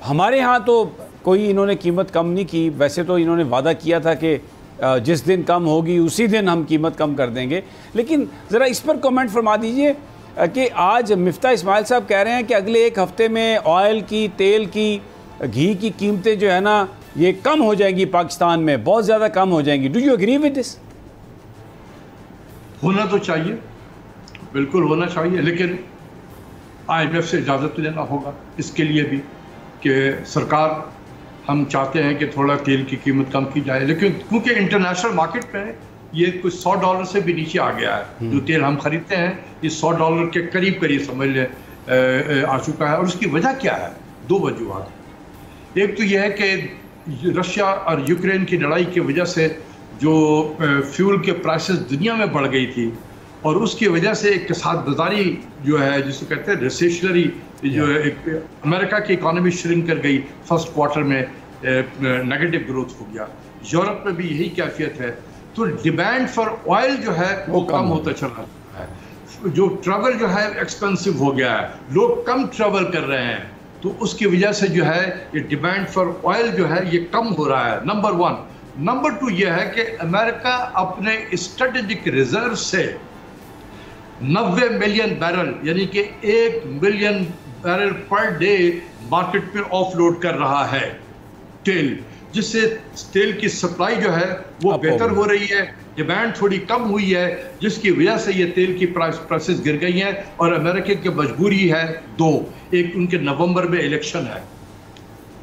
हमारे यहाँ तो कोई इन्होंने कीमत कम नहीं की, वैसे तो इन्होंने वादा किया था कि जिस दिन कम होगी उसी दिन हम कीमत कम कर देंगे, लेकिन ज़रा इस पर कमेंट फरमा दीजिए कि आज मिफ्ता इस्माइल साहब कह रहे हैं कि अगले एक हफ़्ते में ऑयल की, तेल की, घी की कीमतें जो है ना ये कम हो जाएंगी पाकिस्तान में, बहुत ज़्यादा कम हो जाएंगी। Do you agree with this? होना तो चाहिए, बिल्कुल होना चाहिए, लेकिन IMF से इजाज़त लेना होगा इसके लिए भी कि सरकार, हम चाहते हैं कि थोड़ा तेल की कीमत कम की जाए, लेकिन क्योंकि इंटरनेशनल मार्केट में ये कुछ $100 से भी नीचे आ गया है, जो तेल हम खरीदते हैं ये $100 के करीब समझ लें आ चुका है। और उसकी वजह क्या है? दो वजूहत। एक तो यह है कि रशिया और यूक्रेन की लड़ाई की वजह से जो फ्यूल के प्राइसेस दुनिया में बढ़ गई थी, और उसकी वजह से एक साथ बाजारी जो है, जिसको कहते हैं रिसेशनरी, जो एक अमेरिका की इकॉनमी श्रिंक कर गई, फर्स्ट क्वार्टर में नेगेटिव ग्रोथ हो गया। यूरोप में भी यही कैफियत है, तो डिमांड फॉर ऑयल जो है वो कम होता चला है। जो ट्रैवल जो है एक्सपेंसिव हो गया है, लोग कम ट्रैवल कर रहे हैं, तो उसकी वजह से जो है ये डिमांड फॉर ऑयल जो है ये कम हो रहा है, नंबर 1। नंबर 2 ये है कि अमेरिका अपने स्ट्रेटेजिक रिजर्व से 90 मिलियन बैरल, यानी कि 1 million barrel per day market में ऑफलोड कर रहा है तेल, जिससे तेल की सप्लाई जो है वो बेहतर हो रही है, डिमांड थोड़ी कम हुई है, जिसकी वजह से ये तेल की प्राइसेस गिर गई हैं। और अमेरिका की मजबूरी है दो, एक उनके नवंबर में इलेक्शन है,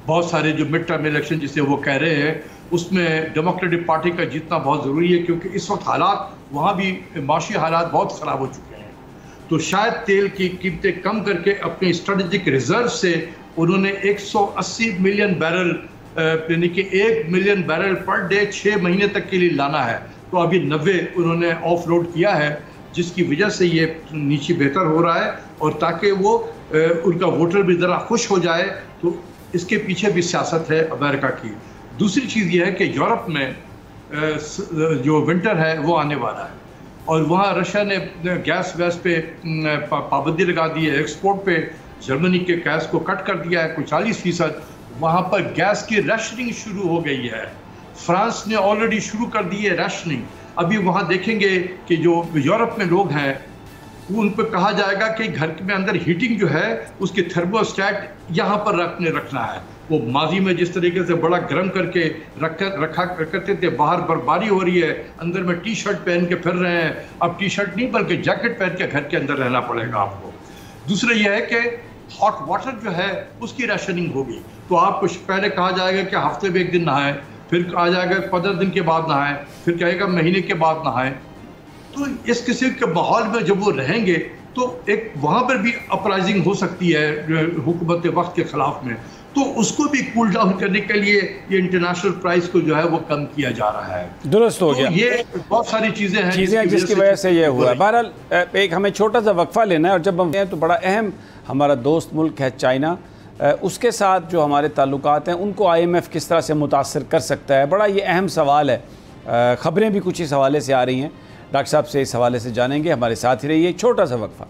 बहुत सारे जो मिड टर्म इलेक्शन जिसे वो कह रहे हैं, उसमें डेमोक्रेटिक पार्टी का जीतना बहुत ज़रूरी है, क्योंकि इस वक्त हालात वहाँ भी माशी हालात बहुत ख़राब हो चुके हैं। तो शायद तेल की कीमतें कम करके अपने स्ट्रेटेजिक रिजर्व से उन्होंने 180 मिलियन बैरल, यानी कि 1 मिलियन बैरल पर डे 6 महीने तक के लिए लाना है। तो अभी 90 उन्होंने ऑफ लोड किया है, जिसकी वजह से ये नीचे बेहतर हो रहा है, और ताकि वो उनका वोटर भी ज़रा खुश हो जाए। तो इसके पीछे भी सियासत है अमेरिका की। दूसरी चीज़ ये है कि यूरोप में जो विंटर है वो आने वाला है, और वहाँ रशिया ने गैस वैस पे पाबंदी लगा दी है, एक्सपोर्ट पे जर्मनी के गैस को कट कर दिया है कोई 40%। वहाँ पर गैस की राशनिंग शुरू हो गई है। फ्रांस ने ऑलरेडी शुरू कर दी है राशनिंग। अभी वहाँ देखेंगे कि जो यूरोप में लोग हैं उन पर कहा जाएगा कि घर में अंदर हीटिंग जो है उसके थर्मोस्टेट यहाँ पर रखना है। वो माजी में जिस तरीके से बड़ा गर्म करके रखा करते थे, बाहर बर्फबारी हो रही है, अंदर में टी शर्ट पहन के फिर रहे हैं, अब टी शर्ट नहीं बल्कि जैकेट पहन के घर के अंदर रहना पड़ेगा आपको। दूसरा यह है कि हॉट वाटर जो है उसकी राशनिंग होगी, तो आपको पहले कहा जाएगा कि हफ्ते में 1 दिन नहाएं, फिर कहा जाएगा 15 दिन के बाद नहाएं, फिर कहेगा महीने के बाद नहाएं। तो इस किस्म के माहौल में जब वो रहेंगे तो एक वहाँ पर भी अपराइजिंग हो सकती है हुकूमत वक्त के खिलाफ में, तो उसको भी कूल डाउन करने के लिए ये इंटरनेशनल प्राइस को जो है वो कम किया जा रहा है। दुरुस्त हो गया। ये बहुत सारी चीज़ें हैं जिसकी वजह से ये हुआ है। बहरहाल एक हमें छोटा सा वक्फा लेना है, और जब हम तो बड़ा अहम हमारा दोस्त मुल्क है चाइना, उसके साथ जो हमारे ताल्लुकात हैं उनको IMF किस तरह से मुतासर कर सकता है, बड़ा ये अहम सवाल है। ख़बरें भी कुछ इस हवाले से आ रही हैं, डॉक्टर साहब से इस हवाले से जानेंगे। हमारे साथ ही रहिए, छोटा सा वक्फा।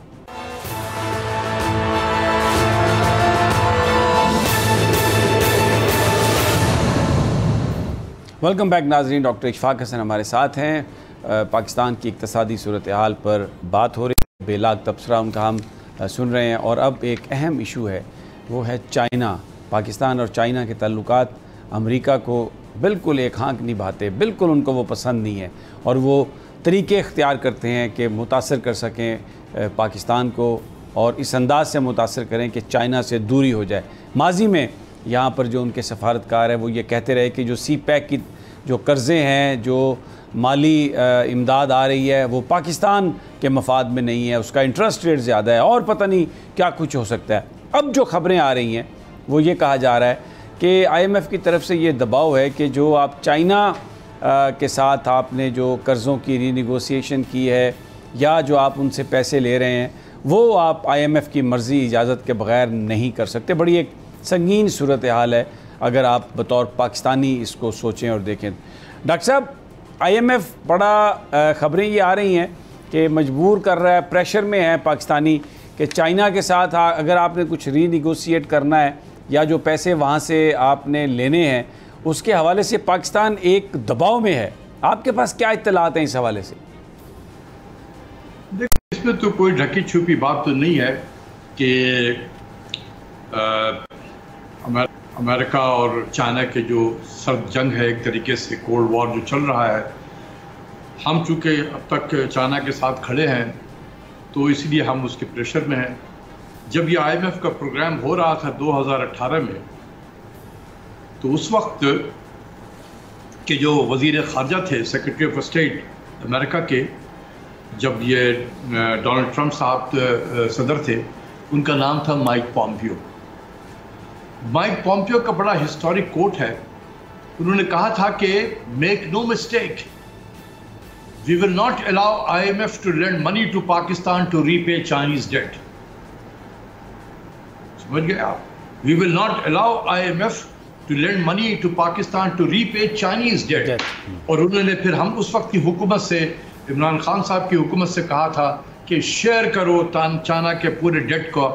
वेलकम बैक नाजरीन, डॉक्टर इशफाक हसन हमारे साथ हैं। पाकिस्तान की इक़्तिसादी सूरत हाल पर बात हो रही है, बेलाग तबसरा उनका हम सुन रहे हैं, और अब एक अहम इशू है वो है चाइना। पाकिस्तान और चाइना के ताल्लुकात अमेरिका को बिल्कुल एक हाँक नहीं भाते, बिल्कुल उनको वो पसंद नहीं है, और वो तरीके इख्तियार करते हैं कि मुतासर कर सकें पाकिस्तान को, और इस अंदाज से मुतासर करें कि चाइना से दूरी हो जाए। माजी में यहाँ पर जो उनके सफारतकार हैं वो ये कहते रहे कि जो CPEC की जो कर्ज़े हैं, जो माली इमदाद आ रही है, वो पाकिस्तान के मफाद में नहीं है, उसका इंटरेस्ट रेट ज़्यादा है, और पता नहीं क्या कुछ हो सकता है। अब जो ख़बरें आ रही हैं वो ये कहा जा रहा है कि IMF की तरफ से ये दबाव है कि जो आप चाइना के साथ आपने जो कर्ज़ों की रीनिगोशिएशन की है, या जो आप उनसे पैसे ले रहे हैं, वो आप IMF की मर्ज़ी इजाज़त के बग़ैर नहीं कर सकते। बड़ी एक संगीन सूरत हाल है अगर आप बतौर पाकिस्तानी इसको सोचें और देखें। डॉक्टर साहब, IMF बड़ा ख़बरें ये आ रही हैं कि मजबूर कर रहा है, प्रेशर में है पाकिस्तानी कि चाइना के साथ अगर आपने कुछ रीनिगोशिएट करना है, या जो पैसे वहाँ से आपने लेने हैं, उसके हवाले से पाकिस्तान एक दबाव में है। आपके पास क्या इत्तलात हैं इस हवाले से? देखिए, इसमें तो कोई ढकी छुपी बात तो नहीं है कि अमेरिका और चाइना के जो सर्द जंग है, एक तरीके से कोल्ड वॉर जो चल रहा है, हम चूँकि अब तक चाइना के साथ खड़े हैं तो इसलिए हम उसके प्रेशर में हैं। जब ये IMF का प्रोग्राम हो रहा था 2018 में, तो उस वक्त के जो वज़ीर ख़ारजा थे, सेक्रेटरी ऑफ स्टेट अमेरिका के, जब ये डोनाल्ड ट्रंप साहब सदर थे, उनका नाम था माइक पॉम्पियो। माइक पॉम्पियो का बड़ा हिस्टोरिक कोट है। उन्होंने कहा था कि make no mistake, we will not allow IMF to lend money to Pakistan to repay Chinese debt. समझ गए आप? We will not allow IMF to lend money to Pakistan to repay Chinese debt. और उन्होंने फिर हम उस वक्त की हुकूमत से, इमरान खान साहब की हुकूमत से कहा था कि शेयर करो चाइना के पूरे डेट को,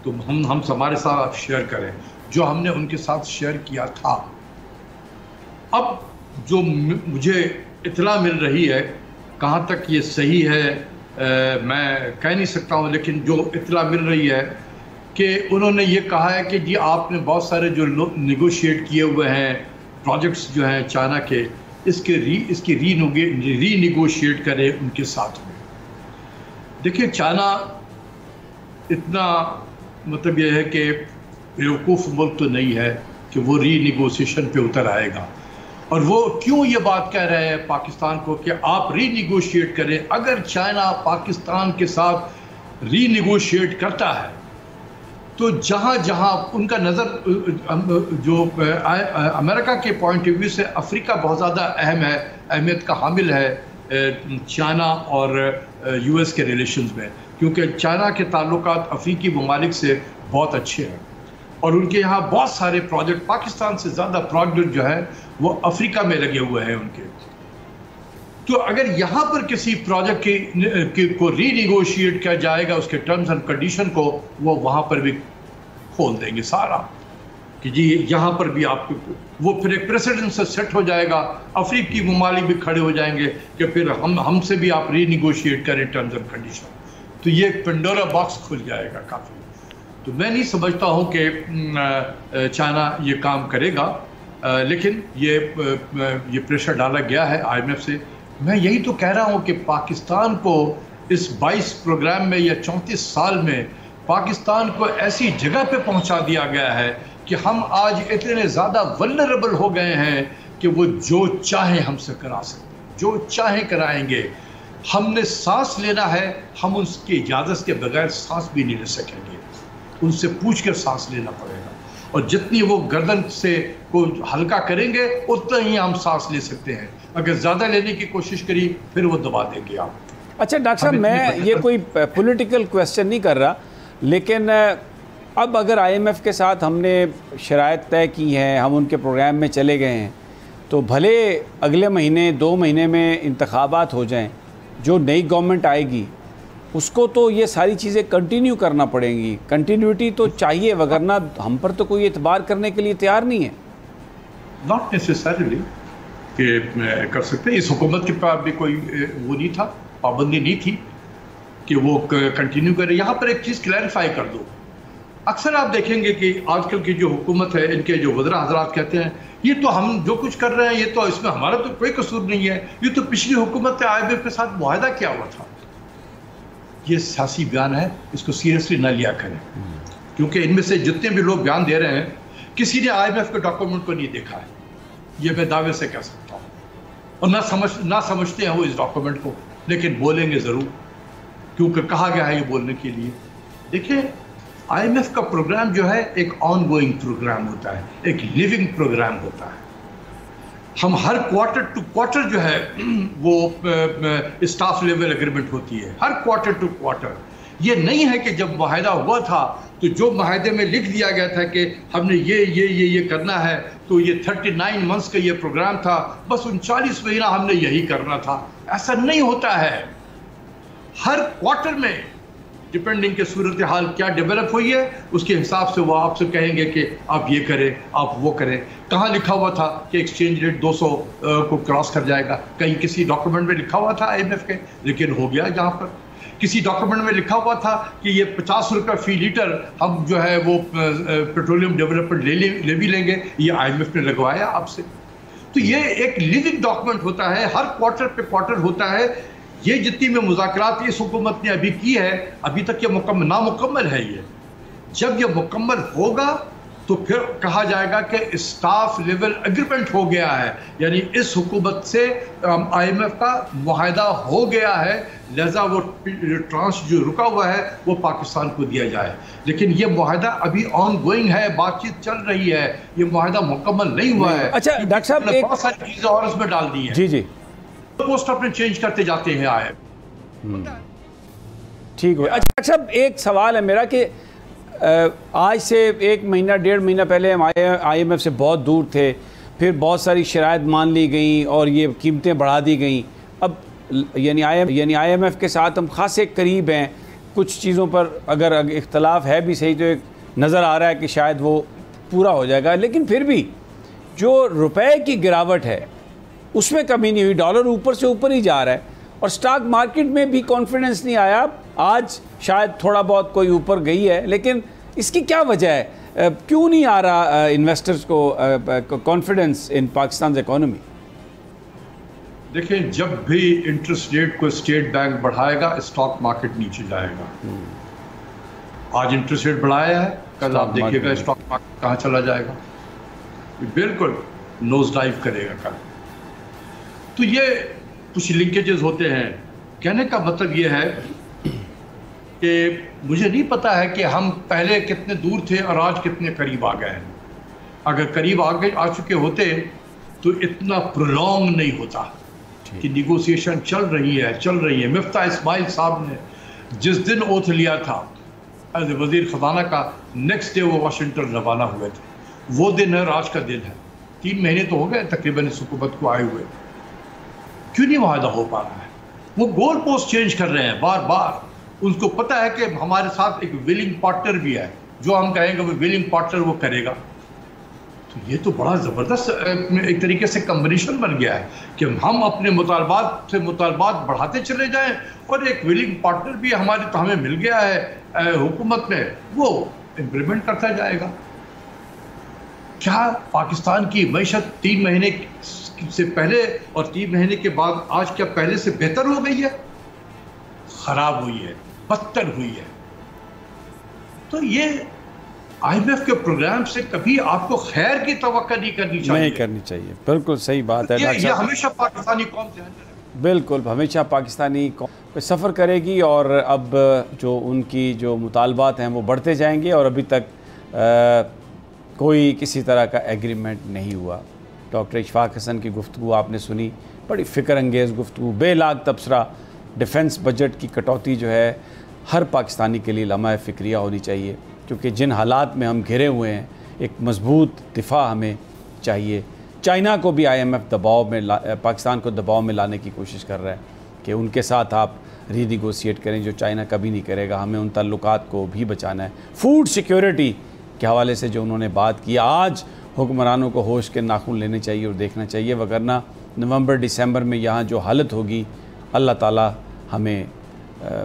तो हम हमारे साथ शेयर करें, जो हमने उनके साथ शेयर किया था। अब जो मुझे इत्तला मिल रही है, कहाँ तक ये सही है मैं कह नहीं सकता हूँ, लेकिन जो इत्तला मिल रही है कि उन्होंने ये कहा है कि जी आपने बहुत सारे जो निगोशिएट किए हुए हैं प्रोजेक्ट्स जो हैं चाइना के, इसकी रीनिगोशिएट करें उनके साथ में। देखिए, चाइना इतना मतलब यह है कि बेवकूफ़ मुल्क तो नहीं है कि वो रीनिगोशिएशन पे उतर आएगा। और वो क्यों ये बात कह रहे हैं पाकिस्तान को कि आप रीनिगोशिएट करें? अगर चाइना पाकिस्तान के साथ रीनिगोशिएट करता है तो जहाँ जहाँ उनका नज़र, जो अमेरिका के पॉइंट ऑफ व्यू से अफ्रीका बहुत ज़्यादा अहम है, अहमियत का हामिल है, चाइना और यूएस के रिलेशंस में, क्योंकि चाइना के ताल्लुकात अफ्रीकी ममालिक से बहुत अच्छे हैं और उनके यहाँ बहुत सारे प्रोजेक्ट, पाकिस्तान से ज़्यादा प्रोजेक्ट जो है वो अफ्रीका में लगे हुए हैं उनके। तो अगर यहाँ पर किसी प्रोजेक्ट को रीनिगोशिएट किया जाएगा, उसके टर्म्स एंड कंडीशन को, वो वहाँ पर भी खोल देंगे सारा कि जी यहाँ पर भी आप, वो फिर एक प्रेसिडेंट से सेट हो जाएगा, अफ्रीकी ममालिक भी खड़े हो जाएंगे कि फिर हमसे भी आप रीनिगोशिएट करें टर्म्स एंड कंडीशन। तो ये एक पेंडोरा बॉक्स खुल जाएगा काफ़ी। तो मैं नहीं समझता हूँ कि चाइना ये काम करेगा, लेकिन ये प्रेशर डाला गया है IMF से। मैं यही तो कह रहा हूँ कि पाकिस्तान को इस 22 प्रोग्राम में या 34 साल में पाकिस्तान को ऐसी जगह पे पहुँचा दिया गया है कि हम आज इतने ज़्यादा वल्नरेबल हो गए हैं कि वो जो चाहे हमसे करा सकते हैं, जो चाहे कराएंगे। हमने सांस लेना है, हम उसकी इजाज़त के बगैर सांस भी नहीं ले सकेंगे, उनसे पूछ कर सांस लेना पड़ेगा। और जितनी वो गर्दन से को हल्का करेंगे उतना ही हम सांस ले सकते हैं। अगर ज़्यादा लेने की कोशिश करी फिर वो दबा देंगे आप। अच्छा डॉक्टर साहब, मैं ये कोई पॉलिटिकल क्वेश्चन नहीं कर रहा, लेकिन अब अगर IMF के साथ हमने शराइत तय की हैं, हम उनके प्रोग्राम में चले गए हैं, तो भले अगले महीने 2 महीने में इंतखाबात हो जाएं, जो नई गवर्नमेंट आएगी उसको तो ये सारी चीज़ें कंटिन्यू करना पड़ेंगी। कंटिन्यूटी तो चाहिए, वगरना हम पर तो कोई एतबार करने के लिए तैयार नहीं है। नॉट नेसेसरीली कि कर सकते। इस हुकूमत के पास भी कोई वो नहीं था, पाबंदी नहीं थी कि वो कंटिन्यू करे। यहाँ पर एक चीज़ क्लैरिफाई कर दो। अक्सर आप देखेंगे कि आजकल की जो हुकूमत है, इनके जो वज़रा हज़रात कहते हैं ये तो हम जो कुछ कर रहे हैं ये तो इसमें हमारा तो कोई कसूर नहीं है, ये तो पिछली हुकूमत ने IMF के साथ मुआहदा किया हुआ था। ये सियासी बयान है, इसको सीरियसली ना लिया करें, क्योंकि इनमें से जितने भी लोग बयान दे रहे हैं किसी ने IMF के डॉक्यूमेंट को नहीं देखा है, ये मैं दावे से कह सकता हूँ। और ना समझते हैं वो इस डॉक्यूमेंट को, लेकिन बोलेंगे ज़रूर, क्योंकि कहा गया है ये बोलने के लिए। देखिए IMF का प्रोग्राम जो है एक ऑन गोइंग प्रोग्राम होता है, एक लिविंग प्रोग्राम होता है। हम हर क्वार्टर टू क्वार्टर जो है वो स्टाफ लेवल एग्रीमेंट होती है, हर क्वार्टर टू क्वार्टर। ये नहीं है कि जब मुआहदा हुआ था तो जो मुआहदे में लिख दिया गया था कि हमने ये करना है, तो ये 39 मंथ्स का ये प्रोग्राम था, बस 39 महीना हमने यही करना था। ऐसा नहीं होता है। हर क्वार्टर में डिपेंडिंग के सूरत हाल क्या डेवलप हुई है उसके हिसाब से वो आपसे कहेंगे कि आप ये करें, आप वो करें। कहाँ लिखा हुआ था कि एक्सचेंज रेट 200 को क्रॉस कर जाएगा? कहीं किसी डॉक्यूमेंट में लिखा हुआ था IMF के, लेकिन हो गया। जहाँ पर किसी डॉक्यूमेंट में लिखा हुआ था कि ये 50 रुपये फी लीटर हम जो है वो पेट्रोलियम डेवलपमेंट ले भी लेंगे, ये IMF ने लगवाया आपसे। तो ये एक लिविंग डॉक्यूमेंट होता है, हर क्वार्टर पे क्वार्टर होता है। ये जितनी में मुज़ाकरात इस हुकूमत ने अभी की है, अभी तक ये नामुकम्मल है। ये जब ये मुकम्मल होगा तो फिर कहा जाएगा कि स्टाफ लेवल एग्रीमेंट हो गया है, यानी इस हुकूमत से IMF का मुआहदा हो गया है, लिहाजा वो ट्रांस जो रुका हुआ है वो पाकिस्तान को दिया जाए। लेकिन ये मुआहदा अभी ऑन गोइंग है, बातचीत चल रही है, ये मुआहदा मुकम्मल नहीं हुआ है। अच्छा डॉक्टर साहब, बहुत सारी चीज़ें और इसमें डाल दी हैं। जी जी, पोस्ट अपने चेंज करते जाते हैं आए। ठीक हो। अच्छा डॉक्टर साहब, एक सवाल है मेरा कि आज से 1 महीना 1.5 महीना पहले हम IMF से बहुत दूर थे, फिर बहुत सारी शराइत मान ली गई और ये कीमतें बढ़ा दी गई। अब यानी IMF के साथ हम खासे करीब हैं। कुछ चीज़ों पर अगर इख्तलाफ है भी सही तो एक नज़र आ रहा है कि शायद वो पूरा हो जाएगा, लेकिन फिर भी जो रुपए की गिरावट है उसमें कमी नहीं हुई। डॉलर ऊपर से ऊपर ही जा रहा है और स्टॉक मार्केट में भी कॉन्फिडेंस नहीं आया। आज शायद थोड़ा बहुत कोई ऊपर गई है, लेकिन इसकी क्या वजह है? क्यों नहीं आ रहा इन्वेस्टर्स को कॉन्फिडेंस इन पाकिस्तान इकोनॉमी? देखिए, जब भी इंटरेस्ट रेट को स्टेट बैंक बढ़ाएगा स्टॉक मार्केट नीचे जाएगा। आज इंटरेस्ट रेट बढ़ाया है, कल आप देखिएगा स्टॉक मार्केट कहाँ चला जाएगा, बिल्कुल नोज डाइव करेगा कल। तो ये कुछ लिंकेजेस होते हैं। कहने का मतलब ये है कि मुझे नहीं पता है कि हम पहले कितने दूर थे और आज कितने करीब आ गए हैं। अगर करीब आ चुके होते तो इतना प्रोलॉन्ग नहीं होता। कि निगोशिएशन चल रही है। मिफ्ता इस्माइल साहब ने जिस दिन ओथ लिया था एज वजीर ख़जाना का, नेक्स्ट डे वो वाशिंगटन रवाना हुए थे। वो दिन है, आज का दिन है। 3 महीने तो हो गए तकरीबन इस हुकूमत को आए हुए। क्यों नहीं वादा हो पा रहा है? वो गोल पोस्ट चेंज कर रहे हैं बार बार। उनको पता है कि हमारे साथ एक विलिंग पार्टनर भी है, जो हम कहेंगे वो विलिंग पार्टनर वो करेगा। तो ये तो बड़ा ज़बरदस्त एक तरीके से कम्बिनेशन बन गया है कि हम अपने मुतालबात बढ़ाते चले जाएं और एक विलिंग पार्टनर भी हमारे तो हमें मिल गया है हुकूमत में, वो इम्प्लीमेंट करता जाएगा। क्या पाकिस्तान की मईशत 3 महीने से पहले और 3 महीने के बाद आज क्या पहले से बेहतर हो गई है? खराब हुई है, बदतर हुई है। तो ये IMF के प्रोग्राम से कभी आपको खैर की तवक्को नहीं करनी चाहिए। बिल्कुल सही बात है। ये हमेशा पाकिस्तानी कौम से बिल्कुल हमेशा पाकिस्तानी कौम पे सफ़र करेगी और अब जो उनकी जो मुतालबात हैं वो बढ़ते जाएंगे और अभी तक कोई किसी तरह का एग्रीमेंट नहीं हुआ। डॉक्टर इशफाक हसन की गुफ्तगू आपने सुनी, बड़ी फ़िक्र अंगेज़ गुफ्तगू, बेलाग तबसरा। डिफेंस बजट की कटौती जो है हर पाकिस्तानी के लिए लम्हा फ़िक्रिया होनी चाहिए, क्योंकि जिन हालात में हम घिरे हुए हैं एक मजबूत दिफा हमें चाहिए। चाइना को भी IMF दबाव में पाकिस्तान को दबाव में लाने की कोशिश कर रहा है कि उनके साथ आप रीनिगोशिएट करें, जो चाइना कभी नहीं करेगा। हमें उन ताल्लुकात को भी बचाना है। फूड सिक्योरिटी के हवाले से जो उन्होंने बात की, आज हुक्मरानों को होश के नाखून लेने चाहिए और देखना चाहिए, वगरना नवंबर दिसंबर में यहाँ जो हालत होगी, अल्लाह ताला हमें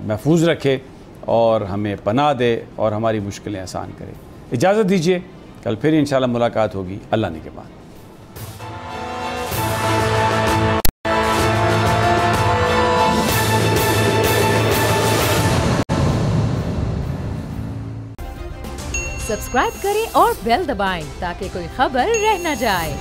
महफूज रखे और हमें पनाह दे और हमारी मुश्किलें आसान करे। इजाज़त दीजिए, कल फिर इंशाल्लाह मुलाकात होगी अल्लाह ने के बाद। सब्सक्राइब करें और बेल दबाएं ताकि कोई खबर रह न जाए।